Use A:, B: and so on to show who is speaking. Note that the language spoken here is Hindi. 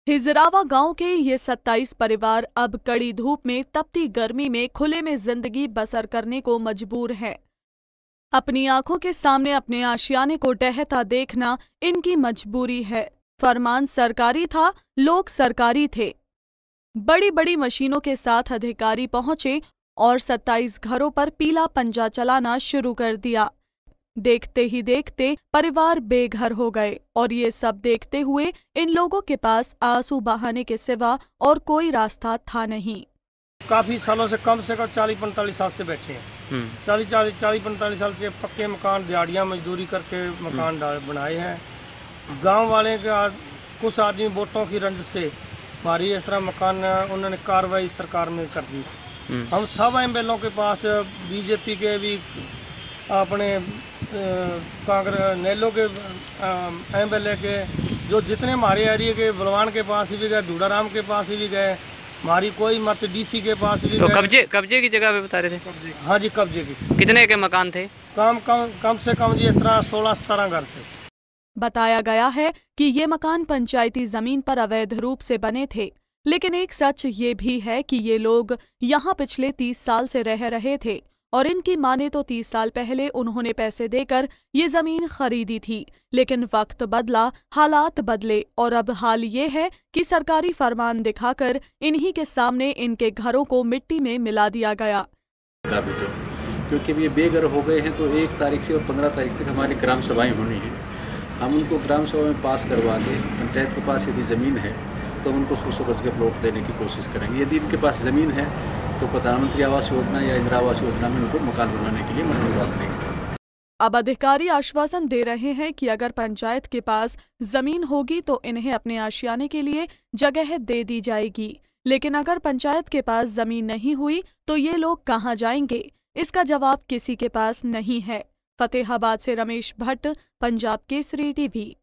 A: हिजरावा गांव के ये 27 परिवार अब कड़ी धूप में तपती गर्मी में खुले में जिंदगी बसर करने को मजबूर हैं। अपनी आंखों के सामने अपने आशियाने को ढहता देखना इनकी मजबूरी है। फरमान सरकारी था, लोग सरकारी थे। बड़ी बड़ी मशीनों के साथ अधिकारी पहुंचे और 27 घरों पर पीला पंजा चलाना शुरू कर दिया। देखते ही देखते परिवार बेघर हो गए और ये सब देखते हुए इन लोगों के पास आंसू बहाने के सिवा और कोई रास्ता था नहीं।
B: काफ़ी सालों से कम 40-45 साल से बैठे हैं। 40-45 साल से पक्के मकान दिहाड़ियाँ मजदूरी करके मकान बनाए हैं। गांव वाले का कुछ आदमी वोटों की रंज से हमारी इस तरह मकान उन्होंने कार्रवाई सरकार में कर दी। हम सब एमएलओ के पास, बीजेपी के भी, अपने कांग्रेस नेलो के एमएलए के, जो जितने हमारे एरिया के बलवान के पास भी गए, धूड़ाराम के पास भी गए, हमारी कोई मत डीसी के पास भी
C: तो
B: गए।
C: कब्जे की जगह पे बता रहे थे?
B: हाँ जी, कब्जे की।
C: कितने के मकान थे?
B: कम से कम जी इस तरह 16-17 घर से।
A: बताया गया है कि ये मकान पंचायती जमीन पर अवैध रूप से बने थे, लेकिन एक सच ये भी है कि ये लोग यहाँ पिछले 30 साल से रह रहे थे और इनकी माने तो 30 साल पहले उन्होंने पैसे देकर ये जमीन खरीदी थी, लेकिन वक्त बदला, हालात बदले और अब हाल ये है कि सरकारी फरमान दिखाकर इन्हीं के सामने इनके घरों को मिट्टी में मिला दिया गया।
D: क्योंकि अब ये बेघर हो गए हैं तो 1 तारीख से और 15 तारीख तक हमारी ग्राम सभाएं होनी है। हम उनको ग्राम सभा में पास करवा के, पंचायत के पास यदि ज़मीन है तो उनको 100 गज के प्लॉट देने की कोशिश करेंगे। यदि इनके पास ज़मीन है तो प्रधानमंत्री आवास योजना या इंदिरा आवास योजना में उनको मकान बनाने के लिए मनोनीत देंगे।
A: अब अधिकारी आश्वासन दे रहे हैं कि अगर पंचायत के पास जमीन होगी तो इन्हें अपने आशियाने के लिए जगह दे दी जाएगी, लेकिन अगर पंचायत के पास जमीन नहीं हुई तो ये लोग कहाँ जाएंगे, इसका जवाब किसी के पास नहीं है। फतेहाबाद से रमेश भट्ट, पंजाब केसरी टीवी।